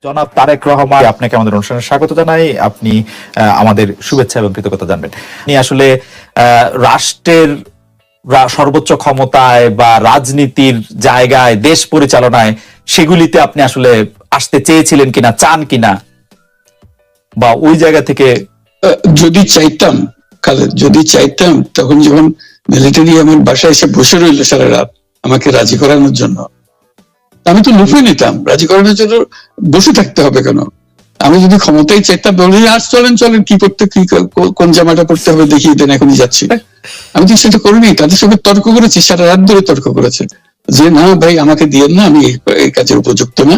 জনাব তারেক রহমান, আপনাকে আমাদের অনুষ্ঠানে স্বাগত জানাই। আপনি আমাদের শুভেচ্ছা এবং কৃতজ্ঞতা জানবেন। আপনি আসলে রাষ্ট্রের সর্বোচ্চ ক্ষমতায় বা রাজনীতির জায়গায়, দেশ পরিচালনায়, সেগুলিতে আপনি আসলে আসতে চেয়েছিলেন কিনা, চান কিনা, বা ওই জায়গা থেকে যদি চাইতাম, যদি চাইতাম, তখন যখন মিলিটারি আমার বাসায় এসে বসে রইল সারা রাত আমাকে রাজি করানোর জন্য, আমি তো লুফে নিতাম। রাজি করানোর জন্য বসে থাকতে হবে কেন? আমি যদি ক্ষমতাই চাইতাম, বলি আজ চলেন চলেন, কি করতে, কি কোন জামাটা পড়তে হবে দেখিয়ে দেন, এখনই যাচ্ছি। আমি তো সেটা করিনি। তাদের সঙ্গে তর্ক করেছি, সারা রাত ধরে তর্ক করেছে যে না ভাই, আমাকে দিয়েন না, আমি এই কাজের উপযুক্ত না,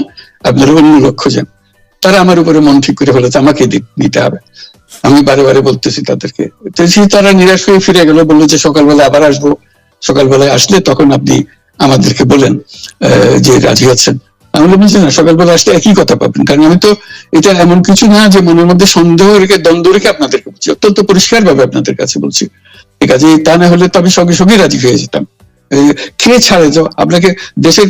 আপনারা অন্য লক্ষ্য যান। তারা আমার উপরে মন ঠিক করে ফেলেছে আমাকে নিতে হবে। আমি বারে বারে বলতেছি তাদেরকে, তারা নিরাশ হয়ে ফিরে গেল, বললো যে সকালবেলা আবার আসবো, সকালবেলায় আসলে তখন আপনি আমাদেরকে বলেন যে রাজি আছেন। আমি বলছি না, সকালবেলা আসলে একই কথা পাবেন, কারণ আমি তো এটা এমন কিছু না যে মনের মধ্যে সন্দেহ রেখে, দ্বন্দ্ব রেখে আপনাদেরকে বলছি, অত্যন্ত পরিষ্কার ভাবে আপনাদের কাছে বলছি। ঠিক আছে, তা না হলে তো আমি সঙ্গে সঙ্গে রাজি হয়ে যেতাম। কে ছাড়ে যাও আপনাকে দেশের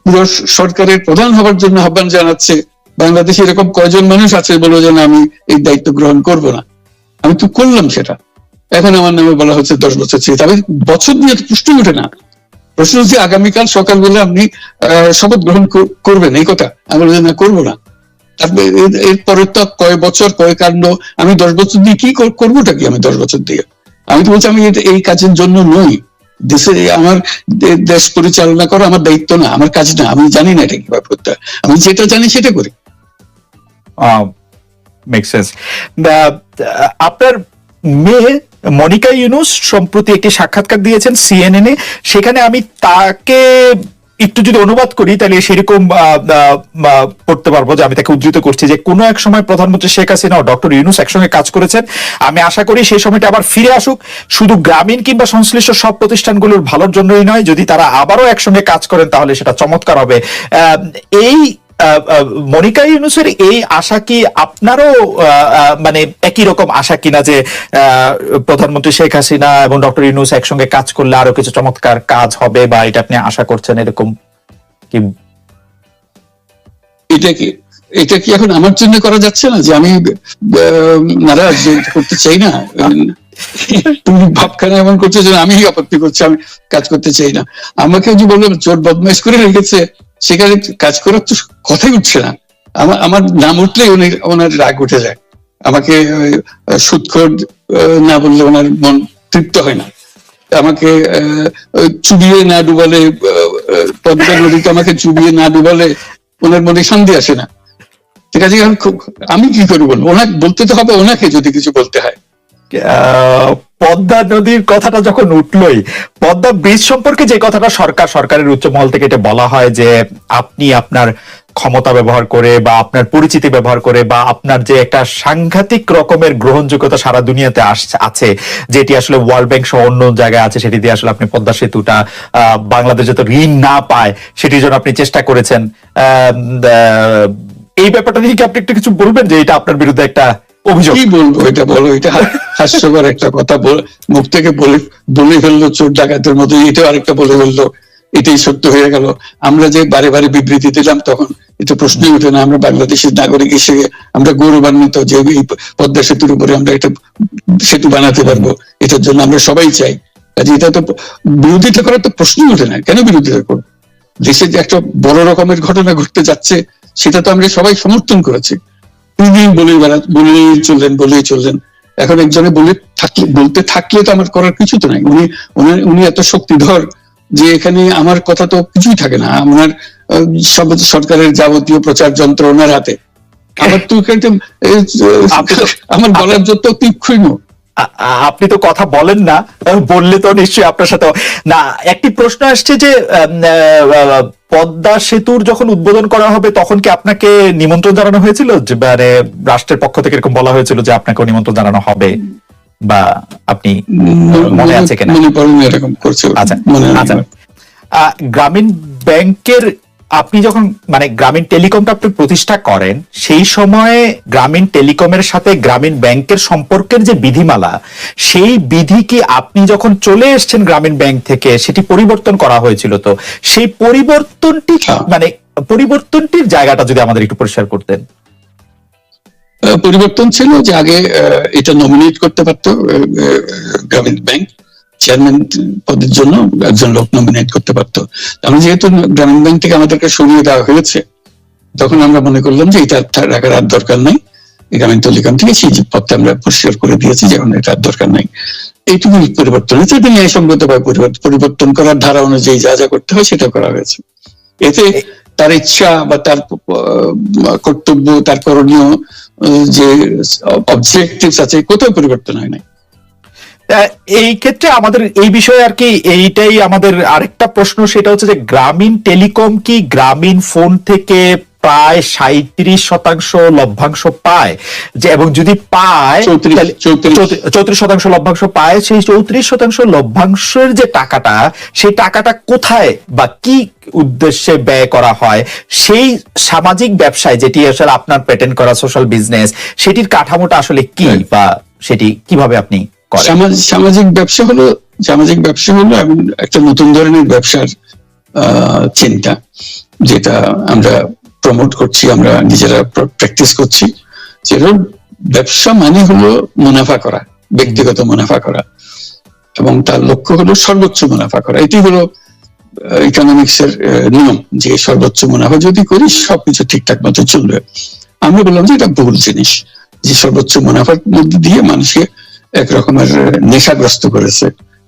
পুরো সরকারের প্রধান হবার জন্য আহ্বান জানাচ্ছে, বাংলাদেশে এরকম কয়জন মানুষ আছে বলো যে না আমি এই দায়িত্ব গ্রহণ করব না? আমি তো করলাম সেটা। এখন আমার নামে বলা হচ্ছে 10 বছর চেয়ে, তবে বছর নিয়ে প্রশ্ন ওঠে না। প্রশ্ন হচ্ছে আগামীকাল সকালবেলা আপনি শপথ গ্রহণ করবেন, এই কথা। আমি বলি না, করবো না। তারপরে এরপরে তো কয় বছর, কয় কাণ্ড। আমি 10 বছর দিয়ে কি করবোটা কি? আমি 10 বছর দিয়ে, আমি তো বলছি আমি এই কাজের জন্য নই। দেশে আমার দেশ পরিচালনা করা আমার দায়িত্ব না, আমার কাজ না। আমি জানি না এটা কিভাবে করতে হয়, আমি যেটা জানি সেটা করি। Make sense. আপনার মেয়ে মনিকা ইউনুস সম্প্রতি একটি সাক্ষাৎকার দিয়েছেন CNN এ। সেখানে আমি তাকে একটু যদি অনুবাদ করি তাহলে সেরকম পড়তে পারবো, যে আমি তাকে উদ্ধৃত করছি যে কোনো এক সময় প্রধানমন্ত্রী শেখ হাসিনা ও ডক্টর ইউনুস একসঙ্গে কাজ করেছেন। আমি আশা করি সেই সময়টা আবার ফিরে আসুক, শুধু গ্রামীণ কিংবা সংশ্লিষ্ট সব প্রতিষ্ঠানগুলোর ভালোর জন্যই নয়। যদি তারা আবারও একসঙ্গে কাজ করেন তাহলে সেটা চমৎকার হবে। এই মনিকা ইউনুসের এই আশা কি আপনারও মানে একই রকম আশা কিনা, যে প্রধানমন্ত্রী শেখ হাসিনা এবং ডক্টর ইউনুস একসঙ্গে কাজ করলে আরো কিছু চমৎকার কাজ হবে, বা এটা আপনি আশা করছেন এরকম কি? এটা কি এখন আমার জন্য করা যাচ্ছে না যে আমি নারাজ, করতে চাই না? তুমি ভাবখানা এমন করছো যে আমি আপত্তি করছি, আমি কাজ করতে চাই না। আমাকে যে বললো চোর বদমাইশ করে রেখেছে, সেখানে কাজ করার তো কথাই উঠছে না। আমার নাম উঠলে ওনার রাগ উঠে যায়। আমাকে সুৎখোর না বললে ওনার মন তৃপ্ত হয় না। আমাকে চুবিয়ে না ডুবালে, পদ্মা নদীতে আমাকে চুবিয়ে না ডুবালে ওনার মনে শান্তি আসে না। ঠিক আছে, আমি কি করে বলবো? ওনাকে বলতে তো হবে, ওনাকে যদি কিছু বলতে হয়। পদ্মা নদীর কথাটা যখন উঠলোই, পদ্মা ব্রিজ সম্পর্কে যে কথাটা সরকারের উচ্চ মহল থেকে এটা বলা হয় যে আপনি আপনার ক্ষমতা ব্যবহার করে বা আপনার পরিচিতি ব্যবহার করে বা আপনার যে একটা সাংঘাতিক রকমের গ্রহণযোগ্যতা সারা দুনিয়াতে আছে, যেটি আসলে ওয়ার্ল্ড ব্যাংক সহ অন্য জায়গায় আছে, সেটি দিয়ে আসলে আপনি পদ্মা সেতুটা বাংলাদেশ যাতে ঋণ না পায় সেটির জন্য আপনি চেষ্টা করেছেন। এই ব্যাপারটা নিয়ে কি আপনি একটু কিছু বলবেন, যে এটা আপনার বিরুদ্ধে একটা অভিযোগ? কি বলবো, এটা বলো, এটা হাস্যকর একটা কথা মুখ থেকে বলে ফেললো চোর ডাকাতের মতো, এটাও আরেকটা বলে ফেললো, এটাই সত্য হয়ে গেল। আমরা যে বারে বারে বিবৃতি দিলাম তখন এটা প্রশ্নই ওঠে না। আমরা বাংলাদেশের নাগরিক হিসেবে আমরা গৌরবান্বিত যে এই পদ্মা সেতুর উপরে আমরা একটা সেতু বানাতে পারবো, এটার জন্য আমরা সবাই চাই। কাজে এটা তো বিরোধিতা করার তো প্রশ্নই ওঠে না। কেন বিরোধিতা করবো? দেশে যে একটা বড় রকমের ঘটনা ঘটতে যাচ্ছে, সেটা তো আমরা সবাই সমর্থন করেছি। বলেই চললেন। এখন একজনে বলতে থাকলে তো আমার করার কিছু তো নাই। উনি এত শক্তিধর যে এখানে আমার কথা তো কিছুই থাকে না। আমার সব সরকারের যাবতীয় প্রচার যন্ত্র ওনার হাতে। আমার তো আমার বলার যত তীক্ষ্ণ। আপনি তো কথা বলেন না, বললে তো নিশ্চয়ই আপনার সাথে না। একটি প্রশ্ন আসছে যে পদ্মা সেতুর যখন উদ্বোধন করা হবে তখন কি আপনাকে নিমন্ত্রণ জানানো হয়েছিল, যে মানে রাষ্ট্রের পক্ষ থেকে এরকম বলা হয়েছিল যে আপনাকেও নিমন্ত্রণ জানানো হবে, বা আপনি মনে আছে কিনা? মনে পড়ে না এরকম করছে। আচ্ছা, গ্রামীণ ব্যাংকের আপনি যখন মানে গ্রামীণ টেলিকমটা আপনি প্রতিষ্ঠা করেন, সেই সময়ে গ্রামীণ টেলিকমের সাথে গ্রামীণ ব্যাংকের সম্পর্কের যে বিধিমালা, সেই বিধি কি আপনি যখন চলে এসেছেন গ্রামীণ ব্যাংক থেকে সেটি পরিবর্তন করা হয়েছিল? তো সেই পরিবর্তনটি মানে পরিবর্তনটির জায়গাটা যদি আমাদের একটু পরিষ্কার করতেন। পরিবর্তন ছিল যে আগে এটা নমিনেট করতে পারতো গ্রামীণ ব্যাংক চেয়ারম্যান পদের জন্য একজন লোক নমিনেট করতে পারতো। আমরা যেহেতু গ্রামীণ ব্যাংক থেকে আমাদেরকে সরিয়ে দেওয়া হয়েছে, তখন আমরা মনে করলাম যে এটা রাখার আর দরকার নাই, গ্রামীণ টেলিকম থেকে সেই পদটা আমরা পরিষ্কার করে দিয়েছি, যেমন এটা আর দরকার নাই। এইটুকু পরিবর্তন হয়েছে, এটা ন্যায়সঙ্গত ভাবে পরিবর্তন করার ধারা অনুযায়ী যা যা করতে হয় সেটা করা হয়েছে। এতে তার ইচ্ছা বা তার কর্তব্য, তার করণীয় যে অবজেক্টিভস আছে, কোথাও পরিবর্তন হয় নাই। এই ক্ষেত্রে আমাদের এই বিষয়ে আর কি এইটাই আমাদের আরেকটা প্রশ্ন, সেটা হচ্ছে যে গ্রামীণ টেলিকম কি গ্রামীণ ফোন থেকে প্রায় 37% লভ্যাংশ পায়, যে এবং যদি পায় 34% লভ্যাংশ পায়, সেই 34% লভ্যাংশের যে টাকাটা, সেই টাকাটা কোথায় বা কি উদ্দেশ্যে ব্যয় করা হয়, সেই সামাজিক ব্যবসায় যেটি আসলে আপনার পেটেন্ট করা সোশ্যাল বিজনেস, সেটির কাঠামোটা আসলে কি বা সেটি কিভাবে আপনি করেন? সামাজিক ব্যবসা হলো এমন একটা নতুন ধরনের ব্যবসার চিন্তা, যেটা আমরা প্রমোট করছি, আমরা নিজেরা প্র্যাকটিস করছি। যেটা ব্যবসা মানে হলো মুনাফা করা, ব্যক্তিগত মুনাফা করা, এবং তার লক্ষ্য হলো সর্বোচ্চ মুনাফা করা। এটি হলো ইকোনমিক্স এর নিয়ম, যে সর্বোচ্চ মুনাফা যদি করি সবকিছু ঠিকঠাক মতো চলবে। আমরা বললাম যে এটা ভুল জিনিস, যে সর্বোচ্চ মুনাফার মধ্যে দিয়ে মানুষকে এক রকমের নেশাগ্রস্ত করেছে।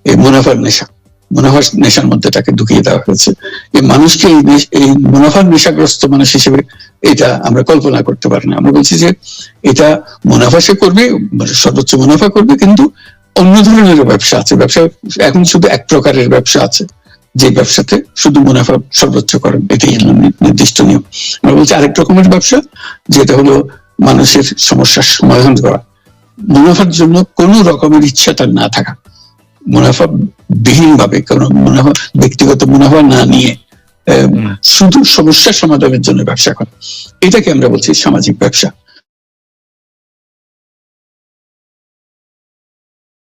এই মুনাফার নেশার মধ্যে তাকে ঢুকিয়ে দেওয়া হয়েছে। এই মানুষকে এই মুনাফার নেশাগ্রস্ত মানুষ হিসেবে এটা আমরা কল্পনা করতে পারি না। আমরা বলছি যে এটা মুনাফা সে করবে, সর্বোচ্চ মুনাফা করবে, কিন্তু অন্য ধরনের ব্যবসা আছে। ব্যবসা এখন শুধু এক প্রকারের ব্যবসা আছে, যে ব্যবসাতে শুধু মুনাফা সর্বোচ্চ করেন, এটাই নির্দিষ্ট নিয়ম। আমরা বলছি আরেক রকমের ব্যবসা, যেটা হলো মানুষের সমস্যার সমাধান করা, মুনাফার জন্য কোনো রকমের ইচ্ছা তার না থাকা, মুনাফা বিহীন ভাবে, কারণ মুনাফা ব্যক্তিগত মুনাফা না নিয়ে শুধু সমস্যা সমাধানের জন্য ব্যবসা করা, এটাকে আমরা বলছি সামাজিক ব্যবসা।